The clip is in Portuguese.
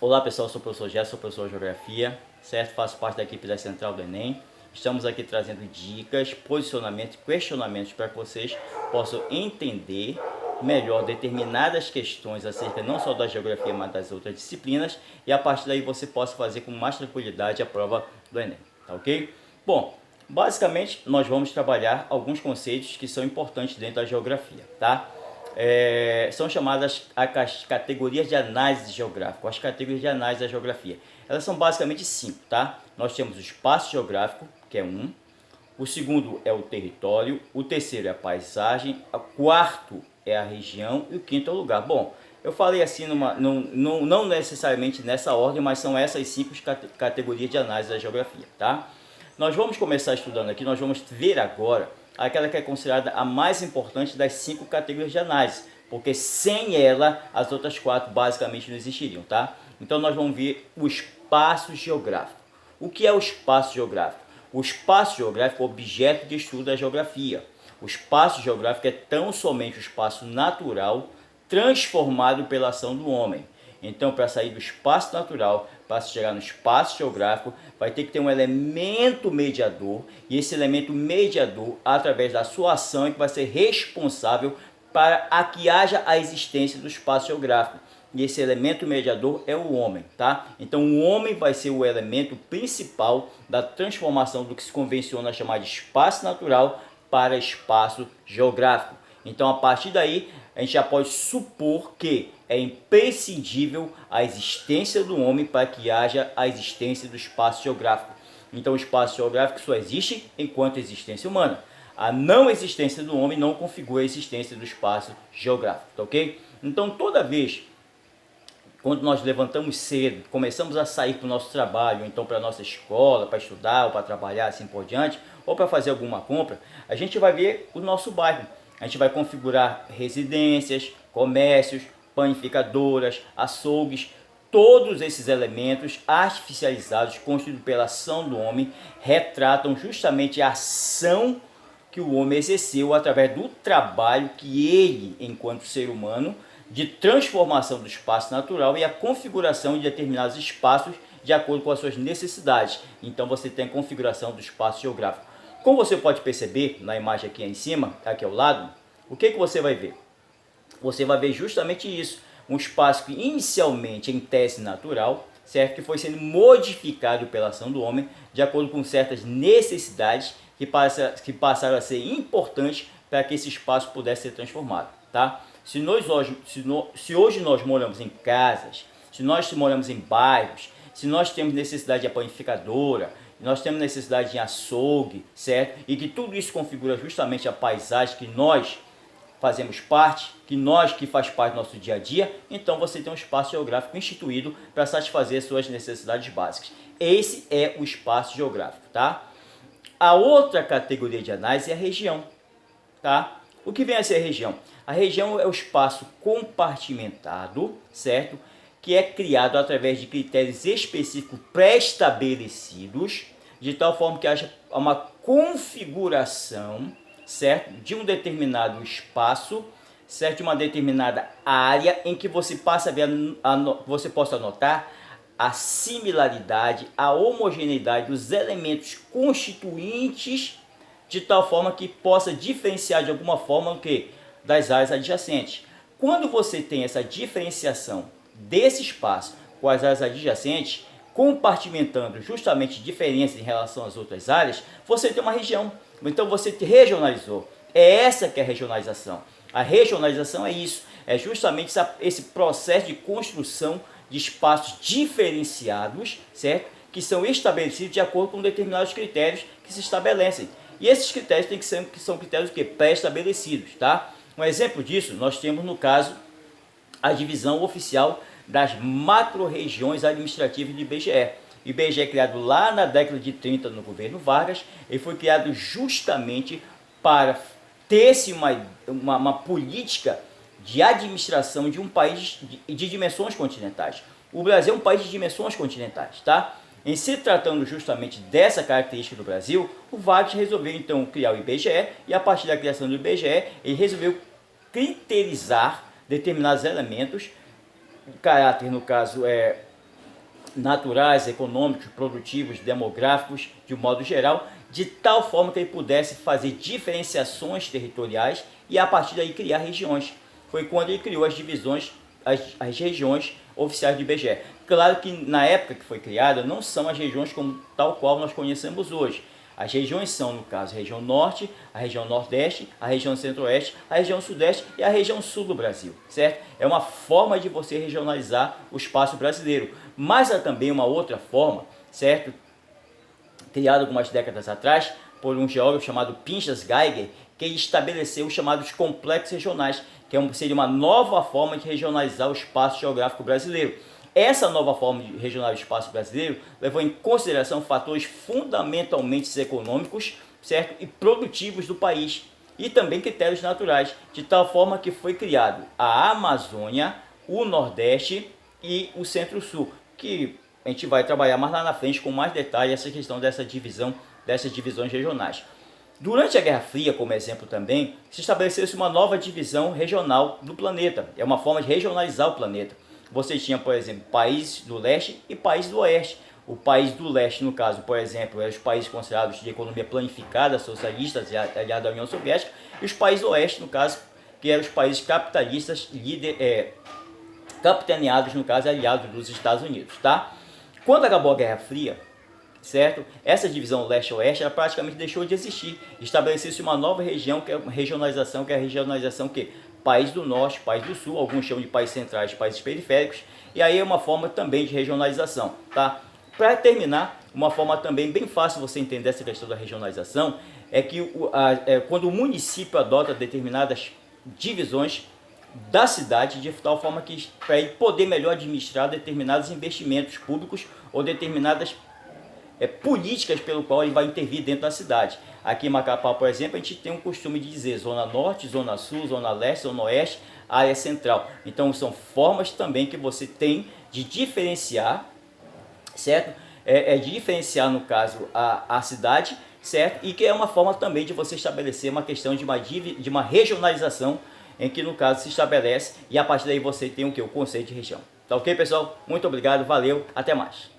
Olá pessoal, eu sou o professor Gerson, sou professor de Geografia, certo? Faço parte da equipe da Central do Enem. Estamos aqui trazendo dicas, posicionamentos e questionamentos para que vocês possam entender melhor determinadas questões acerca não só da Geografia, mas das outras disciplinas. E a partir daí você possa fazer com mais tranquilidade a prova do Enem, tá ok? Bom, basicamente nós vamos trabalhar alguns conceitos que são importantes dentro da Geografia, tá? São chamadas as categorias de análise geográfica, as categorias de análise da geografia. Elas são basicamente 5, tá? Nós temos o espaço geográfico, que é um. O segundo é o território. O terceiro é a paisagem. O quarto é a região. E o quinto é o lugar. Bom, eu falei assim, não necessariamente nessa ordem, mas são essas 5 categorias de análise da geografia, tá? Nós vamos começar estudando aqui, nós vamos ver agora aquela que é considerada a mais importante das 5 categorias de análise, porque sem ela as outras 4 basicamente não existiriam, tá? Então nós vamos ver o espaço geográfico. O que é o espaço geográfico? O espaço geográfico é o objeto de estudo da geografia. O espaço geográfico é tão somente o espaço natural transformado pela ação do homem. Então, para sair do espaço natural, para chegar no espaço geográfico, vai ter que ter um elemento mediador, e esse elemento mediador, através da sua ação, é que vai ser responsável para que haja a existência do espaço geográfico. E esse elemento mediador é o homem, tá? Então, o homem vai ser o elemento principal da transformação do que se convenciona chamar de espaço natural para espaço geográfico. Então, a partir daí, a gente já pode supor que é imprescindível a existência do homem para que haja a existência do espaço geográfico. Então, o espaço geográfico só existe enquanto existência humana. A não existência do homem não configura a existência do espaço geográfico, tá ok? Então, toda vez quando nós levantamos cedo, começamos a sair para o nosso trabalho, então para a nossa escola, para estudar ou para trabalhar assim por diante, ou para fazer alguma compra, a gente vai ver o nosso bairro. A gente vai configurar residências, comércios, panificadoras, açougues. Todos esses elementos artificializados, construídos pela ação do homem, retratam justamente a ação que o homem exerceu através do trabalho que ele, enquanto ser humano, de transformação do espaço natural e a configuração de determinados espaços de acordo com as suas necessidades. Então você tem a configuração do espaço geográfico. Como você pode perceber na imagem aqui em cima, aqui ao lado, o que você vai ver? Você vai ver justamente isso, um espaço que inicialmente em tese natural, certo? Que foi sendo modificado pela ação do homem de acordo com certas necessidades que passaram a ser importantes para que esse espaço pudesse ser transformado, tá? Se hoje nós moramos em casas, se nós moramos em bairros, se nós temos necessidade de panificadora, nós temos necessidade de açougue, certo? E que tudo isso configura justamente a paisagem que nós fazemos parte, que faz parte do nosso dia a dia, então você tem um espaço geográfico instituído para satisfazer suas necessidades básicas. Esse é o espaço geográfico, tá? A outra categoria de análise é a região, tá? O que vem a ser a região? A região é o espaço compartimentado, certo? Que é criado através de critérios específicos pré-estabelecidos, de tal forma que haja uma configuração, certo? De um determinado espaço, certo? De uma determinada área em que você passa a ver, você possa notar a similaridade, a homogeneidade dos elementos constituintes, de tal forma que possa diferenciar de alguma forma o que? Das áreas adjacentes. Quando você tem essa diferenciação desse espaço com as áreas adjacentes, compartimentando justamente diferenças em relação às outras áreas, você tem uma região. Então você regionalizou. É essa que é a regionalização. A regionalização é isso. É justamente esse processo de construção de espaços diferenciados, certo? Que são estabelecidos de acordo com determinados critérios que se estabelecem. E esses critérios são critérios pré-estabelecidos, tá? Um exemplo disso nós temos no caso a divisão oficial das macro-regiões administrativas do IBGE. O IBGE é criado lá na década de 30 no governo Vargas e foi criado justamente para ter-se uma política de administração de um país de dimensões continentais. O Brasil é um país de dimensões continentais, tá? Em se tratando justamente dessa característica do Brasil, o Vargas resolveu então criar o IBGE e a partir da criação do IBGE ele resolveu criterizar determinados elementos de caráter, no caso, naturais, econômicos, produtivos, demográficos, de um modo geral, de tal forma que ele pudesse fazer diferenciações territoriais e a partir daí criar regiões. Foi quando ele criou as divisões, as regiões oficiais do IBGE. Claro que na época que foi criada não são as regiões como tal qual nós conhecemos hoje. As regiões são, no caso, a região norte, a região nordeste, a região centro-oeste, a região sudeste e a região sul do Brasil, certo? É uma forma de você regionalizar o espaço brasileiro. Mas há também uma outra forma, certo? Criada algumas décadas atrás por um geógrafo chamado Pinchas Geiger, que estabeleceu os chamados complexos regionais, que seria uma nova forma de regionalizar o espaço geográfico brasileiro. Essa nova forma de regionalizar o espaço brasileiro levou em consideração fatores fundamentalmente econômicos, certo? E produtivos do país, e também critérios naturais, de tal forma que foi criado a Amazônia, o Nordeste e o Centro-Sul, que a gente vai trabalhar mais lá na frente com mais detalhe essa questão dessa divisão, dessas divisões regionais. Durante a Guerra Fria, como exemplo também, se estabeleceu-se uma nova divisão regional do planeta. É uma forma de regionalizar o planeta. Você tinha, por exemplo, países do leste e países do oeste. O país do leste, no caso, por exemplo, eram os países considerados de economia planificada, socialistas, aliados à União Soviética, e os países do oeste, no caso, que eram os países capitalistas, capitaneados, no caso, aliados dos Estados Unidos, tá? Quando acabou a Guerra Fria, certo? Essa divisão leste-oeste ela praticamente deixou de existir. Estabeleceu-se uma nova região, que é uma regionalização, que país do norte, país do sul, alguns chamam de países centrais, países periféricos, e aí é uma forma também de regionalização, tá? Para terminar, uma forma também bem fácil você entender essa questão da regionalização é que quando o município adota determinadas divisões da cidade, de tal forma que para ele poder melhor administrar determinados investimentos públicos ou determinadas políticas pelo qual ele vai intervir dentro da cidade. Aqui em Macapá, por exemplo, a gente tem um costume de dizer zona norte, zona sul, zona leste, zona oeste, área central. Então são formas também que você tem de diferenciar, certo? De diferenciar, no caso, a cidade, certo? E que é uma forma também de você estabelecer uma questão de uma regionalização, em que no caso se estabelece e a partir daí você tem o que? O conceito de região. Tá ok, pessoal? Muito obrigado, valeu, até mais.